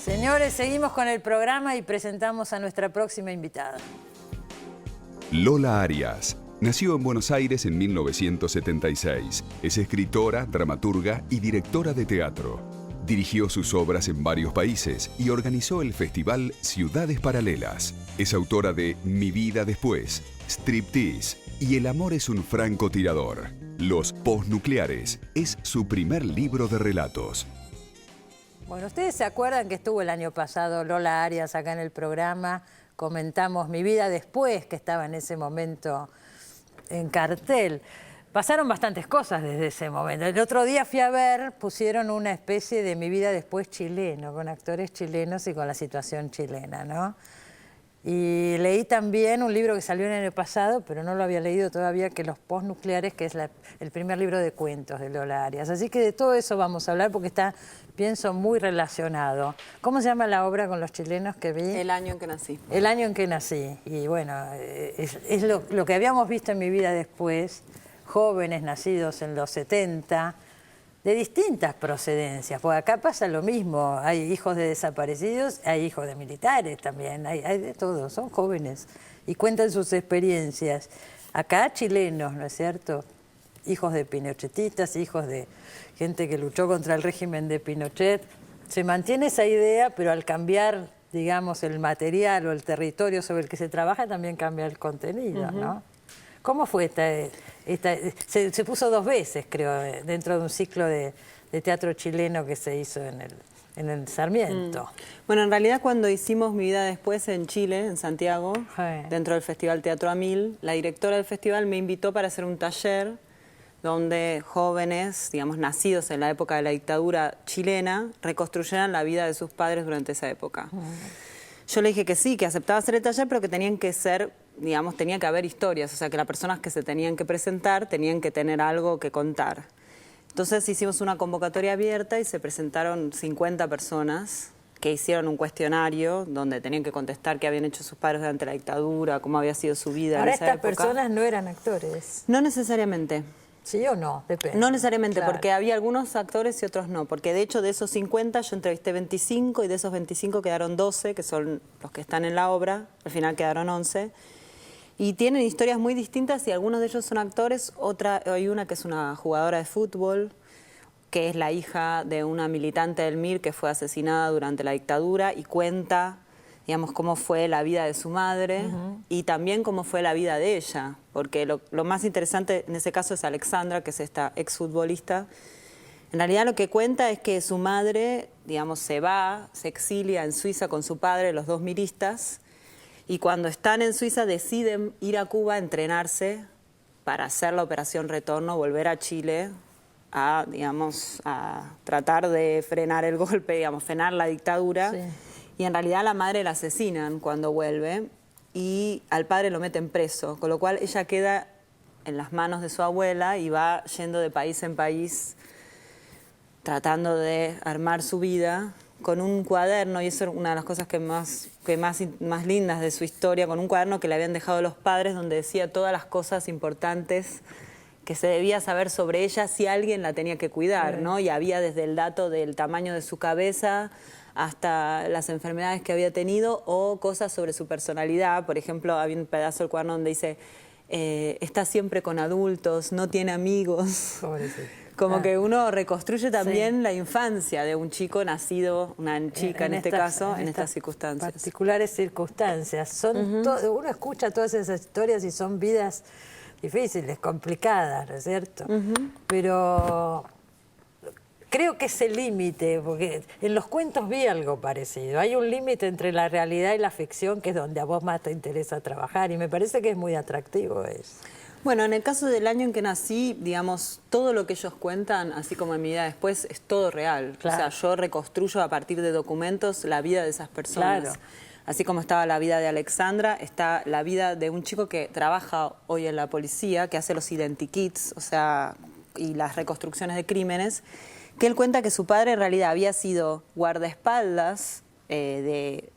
Señores, seguimos con el programa y presentamos a nuestra próxima invitada. Lola Arias. Nació en Buenos Aires en 1976. Es escritora, dramaturga y directora de teatro. Dirigió sus obras en varios países y organizó el festival Ciudades Paralelas. Es autora de Mi vida después, Striptease y El amor es un francotirador. Los Postnucleares es su primer libro de relatos. Bueno, ustedes se acuerdan que estuvo el año pasado Lola Arias acá en el programa. Comentamos Mi vida después, que estaba en ese momento en cartel. Pasaron bastantes cosas desde ese momento. El otro día fui a ver, pusieron una especie de Mi vida después chileno, con actores chilenos y con la situación chilena, ¿no? Y leí también un libro que salió en el año pasado, pero no lo había leído todavía, que Los Postnucleares, que es el primer libro de cuentos de Lola Arias. Así que de todo eso vamos a hablar porque está, pienso, muy relacionado. ¿Cómo se llama la obra con los chilenos que vi? El año en que nací. El año en que nací. Y bueno, es lo que habíamos visto en Mi vida después, jóvenes nacidos en los 70, de distintas procedencias, porque acá pasa lo mismo, hay hijos de desaparecidos, hay hijos de militares también, hay de todo, son jóvenes y cuentan sus experiencias. Acá chilenos, ¿no es cierto? Hijos de pinochetistas, hijos de gente que luchó contra el régimen de Pinochet. Se mantiene esa idea, pero al cambiar, digamos, el material o el territorio sobre el que se trabaja, también cambia el contenido, ¿no? ¿Cómo fue se puso 2 veces, creo, dentro de un ciclo de teatro chileno que se hizo en el Sarmiento? Bueno, en realidad cuando hicimos Mi vida después en Chile, en Santiago, dentro del Festival Teatro a Mil, la directora del festival me invitó para hacer un taller donde jóvenes, digamos, nacidos en la época de la dictadura chilena, reconstruyeran la vida de sus padres durante esa época. Yo le dije que sí, que aceptaba hacer el taller, pero que tenían que ser, digamos, tenía que haber historias, o sea, que las personas que se tenían que presentar tenían que tener algo que contar. Entonces hicimos una convocatoria abierta y se presentaron 50 personas que hicieron un cuestionario donde tenían que contestar qué habían hecho sus padres durante la dictadura, cómo había sido su vida en esa época. Ahora estas personas no eran actores. No necesariamente. ¿Sí o no? Depende. No necesariamente, claro, porque había algunos actores y otros no. Porque de hecho de esos 50 yo entrevisté 25 y de esos 25 quedaron 12, que son los que están en la obra. Al final quedaron 11. Y tienen historias muy distintas y algunos de ellos son actores. Hay una que es una jugadora de fútbol, que es la hija de una militante del MIR que fue asesinada durante la dictadura y cuenta, digamos, cómo fue la vida de su madre y también cómo fue la vida de ella. Porque lo más interesante en ese caso es Alexandra, que es esta exfutbolista. En realidad lo que cuenta es que su madre, digamos, se exilia en Suiza con su padre, los dos miristas, y cuando están en Suiza deciden ir a Cuba a entrenarse para hacer la operación retorno, volver a Chile a, digamos, a tratar de frenar el golpe, digamos, frenar la dictadura. Sí. Y en realidad a la madre la asesinan cuando vuelve y al padre lo meten preso, con lo cual ella queda en las manos de su abuela y va yendo de país en país tratando de armar su vida con un cuaderno, y eso es una de las cosas más lindas de su historia, con un cuaderno que le habían dejado los padres donde decía todas las cosas importantes que se debía saber sobre ella si alguien la tenía que cuidar, ¿no? Y había desde el dato del tamaño de su cabeza hasta las enfermedades que había tenido o cosas sobre su personalidad. Por ejemplo, había un pedazo del cuaderno donde dice, está siempre con adultos, no tiene amigos. Como que uno reconstruye también la infancia de un chico nacido, una chica en este caso, en estas circunstancias. Particulares circunstancias. Uno escucha todas esas historias y son vidas difíciles, complicadas, ¿no es cierto? Pero creo que ese límite, porque en los cuentos vi algo parecido, hay un límite entre la realidad y la ficción que es donde a vos más te interesa trabajar y me parece que es muy atractivo eso. Bueno, en el caso del año en que nací, digamos, todo lo que ellos cuentan, así como en Mi vida después, es todo real. Claro. O sea, yo reconstruyo a partir de documentos la vida de esas personas. Claro. Así como estaba la vida de Alexandra, está la vida de un chico que trabaja hoy en la policía, que hace los identikits, o sea, y las reconstrucciones de crímenes, que él cuenta que su padre en realidad había sido guardaespaldas de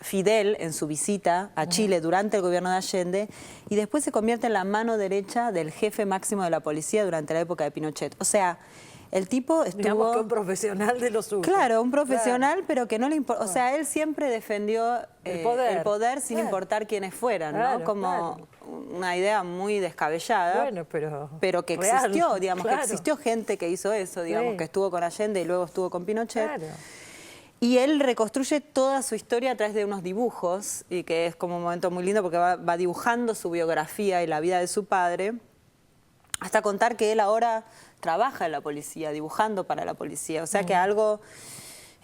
Fidel en su visita a Chile durante el gobierno de Allende, y después se convierte en la mano derecha del jefe máximo de la policía durante la época de Pinochet. O sea, el tipo estuvo... Digamos que un profesional de lo suyo. Claro, un profesional, pero que no le importa. O sea, él siempre defendió el poder sin importar quiénes fueran, ¿no? Como una idea muy descabellada. Bueno, pero que real, existió, digamos, que existió gente que hizo eso, digamos, que estuvo con Allende y luego estuvo con Pinochet. Claro. Y él reconstruye toda su historia a través de unos dibujos, y que es como un momento muy lindo porque va dibujando su biografía y la vida de su padre, hasta contar que él ahora trabaja en la policía, dibujando para la policía. O sea que algo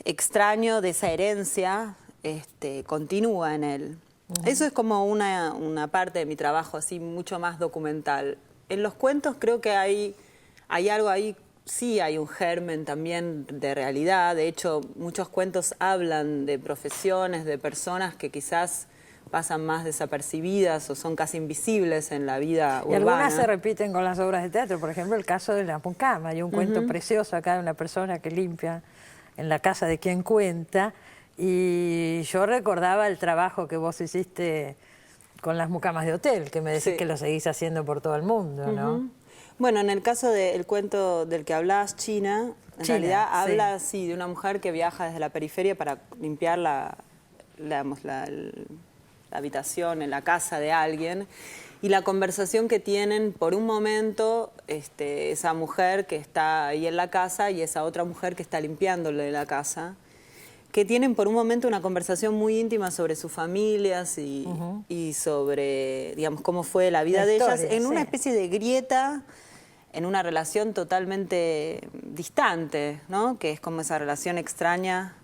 extraño de esa herencia continúa en él. Eso es como una parte de mi trabajo, así mucho más documental. En los cuentos creo que hay algo ahí, sí hay un germen también de realidad. De hecho, muchos cuentos hablan de profesiones, de personas que quizás pasan más desapercibidas o son casi invisibles en la vida urbana. Y algunas se repiten con las obras de teatro. Por ejemplo, el caso de la mucama. Hay un cuento precioso acá de una persona que limpia en la casa de quien cuenta. Y yo recordaba el trabajo que vos hiciste con las mucamas de hotel, que me decís que lo seguís haciendo por todo el mundo, ¿no? Bueno, en el caso del cuento del que hablabas, China, en realidad habla de una mujer que viaja desde la periferia para limpiar la habitación en la casa de alguien, y la conversación que tienen por un momento esa mujer que está ahí en la casa y esa otra mujer que está limpiándole la casa, que tienen por un momento una conversación muy íntima sobre sus familias y sobre, digamos, cómo fue la vida de ellas, en una especie de grieta, en una relación totalmente distante, ¿no? Que es como esa relación extraña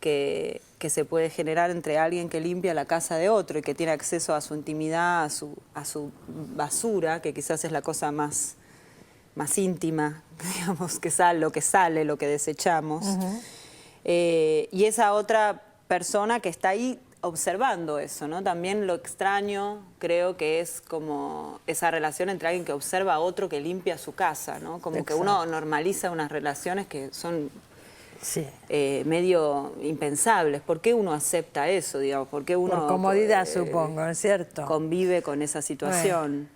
que se puede generar entre alguien que limpia la casa de otro y que tiene acceso a su intimidad, a su basura, que quizás es la cosa más íntima, digamos, lo que sale, lo que desechamos. Y esa otra persona que está ahí observando eso, ¿no? También lo extraño creo que es como esa relación entre alguien que observa a otro que limpia su casa, ¿no? Como que uno normaliza unas relaciones que son medio impensables. ¿Por qué uno acepta eso, digamos? ¿Por qué uno... Por comodidad, supongo, ¿no es cierto? Convive con esa situación.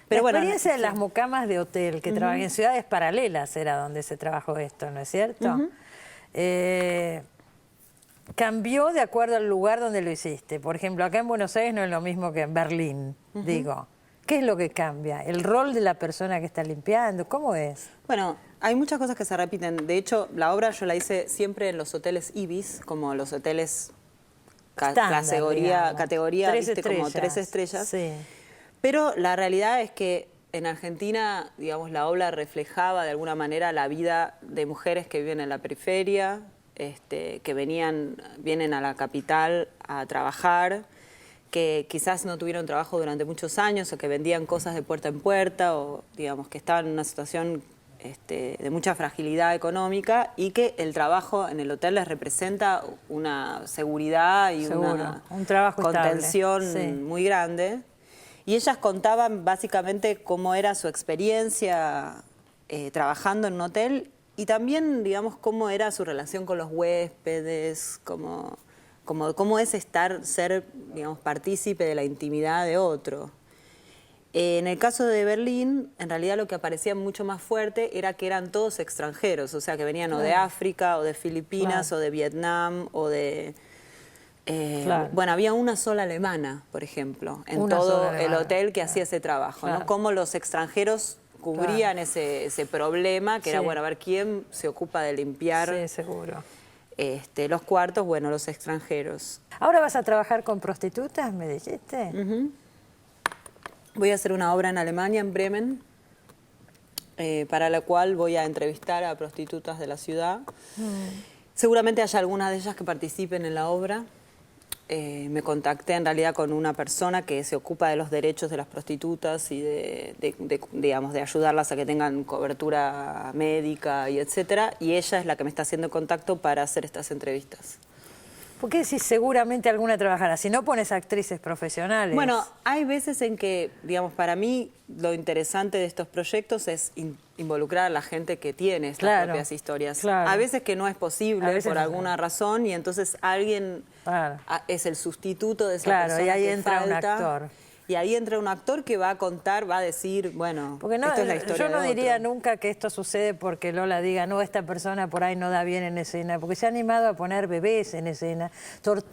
Pero la experiencia de las mucamas de hotel, que trabajan en ciudades paralelas, era donde se trabajó esto, ¿no es cierto? Cambió de acuerdo al lugar donde lo hiciste. Por ejemplo, acá en Buenos Aires no es lo mismo que en Berlín, digo. ¿Qué es lo que cambia? ¿El rol de la persona que está limpiando? ¿Cómo es? Bueno, hay muchas cosas que se repiten. De hecho, la obra yo la hice siempre en los hoteles Ibis, como los hoteles categoría, ¿viste? Como 3 estrellas. Sí. Pero la realidad es que en Argentina, digamos, la obra reflejaba de alguna manera la vida de mujeres que viven en la periferia, que vienen a la capital a trabajar, que quizás no tuvieron trabajo durante muchos años o que vendían cosas de puerta en puerta o, digamos, que estaban en una situación de mucha fragilidad económica, y que el trabajo en el hotel les representa una seguridad y un trabajo contención muy grande. Y ellas contaban básicamente cómo era su experiencia trabajando en un hotel, y también, digamos, cómo era su relación con los huéspedes, cómo es ser, digamos, partícipe de la intimidad de otro. En el caso de Berlín, en realidad lo que aparecía mucho más fuerte era que eran todos extranjeros, o sea, que venían o de África, o de Filipinas, o de Vietnam, o de... Bueno, había una sola alemana, por ejemplo, en todo el hotel que hacía ese trabajo, ¿no? Cómo los extranjeros cubrían ese problema, que era, bueno, a ver quién se ocupa de limpiar los cuartos, bueno, los extranjeros. ¿Ahora vas a trabajar con prostitutas, me dijiste? Voy a hacer una obra en Alemania, en Bremen, para la cual voy a entrevistar a prostitutas de la ciudad. Seguramente haya algunas de ellas que participen en la obra. Me contacté en realidad con una persona que se ocupa de los derechos de las prostitutas y digamos, de ayudarlas a que tengan cobertura médica y etcétera, y ella es la que me está haciendo contacto para hacer estas entrevistas. ¿Por qué decís seguramente alguna trabajará? Si no pones actrices profesionales. Bueno, hay veces en que, digamos, para mí lo interesante de estos proyectos es involucrar a la gente que tiene estas propias historias. Claro. A veces que no es posible por no alguna razón y entonces alguien es el sustituto de esa persona y ahí que entra falta. un actor. Y ahí entra un actor que va a contar, va a decir, bueno, porque no, esto es la historia yo no de diría otro. nunca que esto sucede porque Lola diga, no, esta persona por ahí no da bien en escena, porque se ha animado a poner bebés en escena.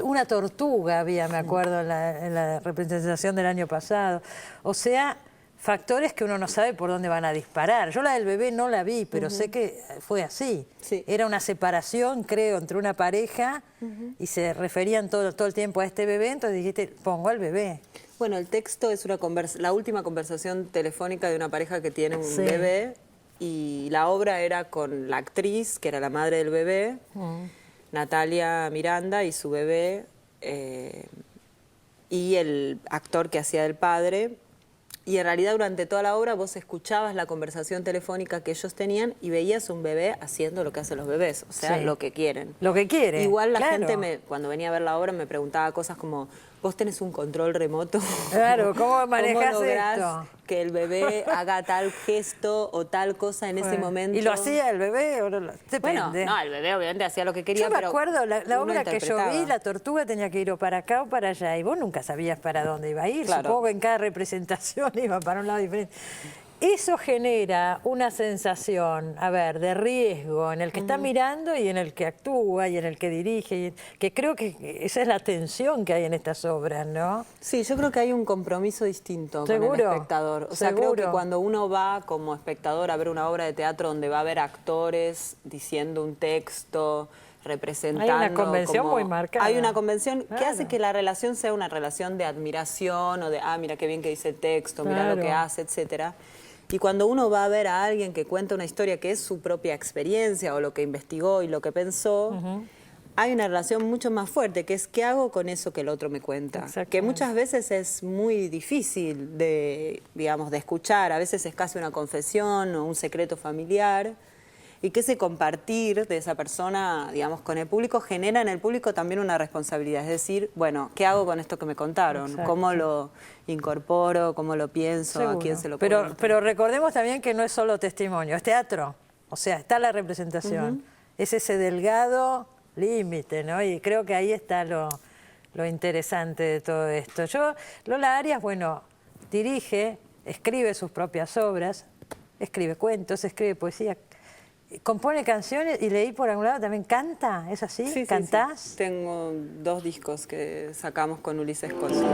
Una tortuga había, me acuerdo, en la representación del año pasado. O sea, factores que uno no sabe por dónde van a disparar. Yo la del bebé no la vi, pero sé que fue así. Sí. Era una separación, creo, entre una pareja y se referían todo el tiempo a este bebé, entonces dijiste, pongo al bebé. Bueno, el texto es la última conversación telefónica de una pareja que tiene un bebé y la obra era con la actriz, que era la madre del bebé, Natalia Miranda, y su bebé, y el actor que hacía del padre. Y en realidad durante toda la obra vos escuchabas la conversación telefónica que ellos tenían y veías un bebé haciendo lo que hacen los bebés, o sea, lo que quieren. Lo que quieren. Igual la gente, cuando venía a ver la obra, me preguntaba cosas como, ¿vos tenés un control remoto? Claro, ¿cómo manejás ¿Cómo lográs esto? que el bebé haga tal gesto o tal cosa en ese momento? ¿Y lo hacía el bebé? ¿O no? Depende. Bueno, no, el bebé obviamente hacía lo que quería, yo me pero acuerdo, la uno obra que yo vi, interpretaba. la tortuga tenía que ir o para acá o para allá, y vos nunca sabías para dónde iba a ir. Claro. Supongo que en cada representación iba para un lado diferente. Eso genera una sensación, a ver, de riesgo en el que está mirando y en el que actúa y en el que dirige, que creo que esa es la tensión que hay en estas obras, ¿no? Sí, yo creo que hay un compromiso distinto con el ¿Seguro? espectador. O sea, creo ¿Seguro? que cuando uno va como espectador a ver una obra de teatro donde va a haber actores diciendo un texto, representando... Hay una convención muy marcada. Hay una convención que Claro. hace que la relación sea una relación de admiración o de, mira qué bien que dice el texto, mira lo que Claro. hace, etcétera. Y cuando uno va a ver a alguien que cuenta una historia que es su propia experiencia o lo que investigó y lo que pensó, hay una relación mucho más fuerte, que es ¿qué hago con eso que el otro me cuenta? Que muchas veces es muy difícil de, digamos, de escuchar. A veces es casi una confesión o un secreto familiar. Y que ese compartir de esa persona, digamos, con el público genera en el público también una responsabilidad. Es decir, bueno, ¿qué hago con esto que me contaron? Exacto. ¿Cómo lo incorporo? ¿Cómo lo pienso? Seguro. ¿A quién se lo cuento? Pero recordemos también que no es solo testimonio, es teatro. O sea, está la representación. Es ese delgado límite, ¿no? Y creo que ahí está lo interesante de todo esto. Lola Arias, bueno, dirige, escribe sus propias obras, escribe cuentos, escribe poesía, compone canciones y leí por algún lado también canta, ¿es así? Sí, ¿Cantás? sí. Tengo 2 discos que sacamos con Ulises Cosi.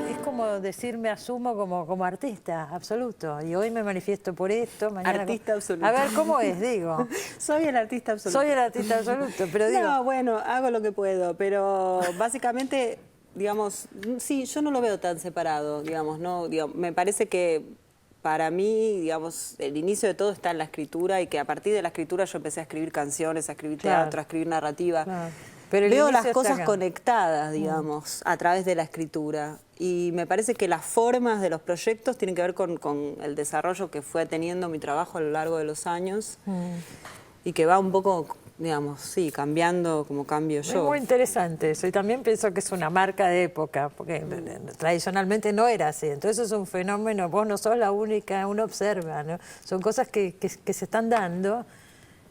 Es como decir me asumo como artista absoluto y hoy me manifiesto por esto, mañana... Artista absoluto. A ver, ¿cómo es? Digo. Soy el artista absoluto. Soy el artista absoluto, pero digo... No, bueno, hago lo que puedo, pero básicamente, digamos, sí, yo no lo veo tan separado, digamos, no, digamos, me parece que para mí, digamos, el inicio de todo está en la escritura y que a partir de la escritura yo empecé a escribir canciones, a escribir teatro, a escribir narrativa. Claro. Pero el Veo inicio las está cosas acá. conectadas, digamos, a través de la escritura. Y me parece que las formas de los proyectos tienen que ver con el desarrollo que fue teniendo mi trabajo a lo largo de los años y que va un poco, digamos, sí, cambiando como cambio Es yo. muy interesante eso y también pienso que es una marca de época, porque tradicionalmente no era así, entonces es un fenómeno, vos no sos la única, uno observa, ¿no? Son cosas que se están dando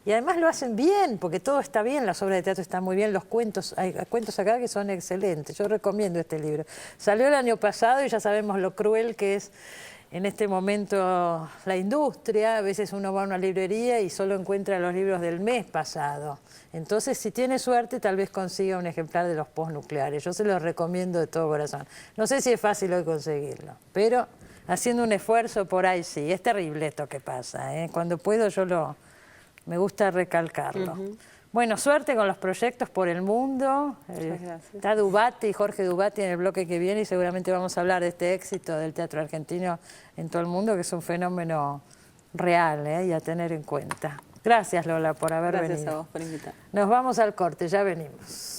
y además lo hacen bien, porque todo está bien, las obras de teatro están muy bien, los cuentos, hay cuentos acá que son excelentes, yo recomiendo este libro. Salió el año pasado y ya sabemos lo cruel que es en este momento la industria, a veces uno va a una librería y solo encuentra los libros del mes pasado. Entonces, si tiene suerte, tal vez consiga un ejemplar de los postnucleares. Yo se los recomiendo de todo corazón. No sé si es fácil hoy conseguirlo, pero haciendo un esfuerzo por ahí sí. Es terrible esto que pasa, ¿eh? Cuando puedo me gusta recalcarlo. Bueno, suerte con los proyectos por el mundo. gracias. Está Dubati, Jorge Dubati en el bloque que viene y seguramente vamos a hablar de este éxito del teatro argentino en todo el mundo, que es un fenómeno real y a tener en cuenta. Gracias, Lola, por haber Gracias venido. a vos por invitar. Nos vamos al corte, ya venimos.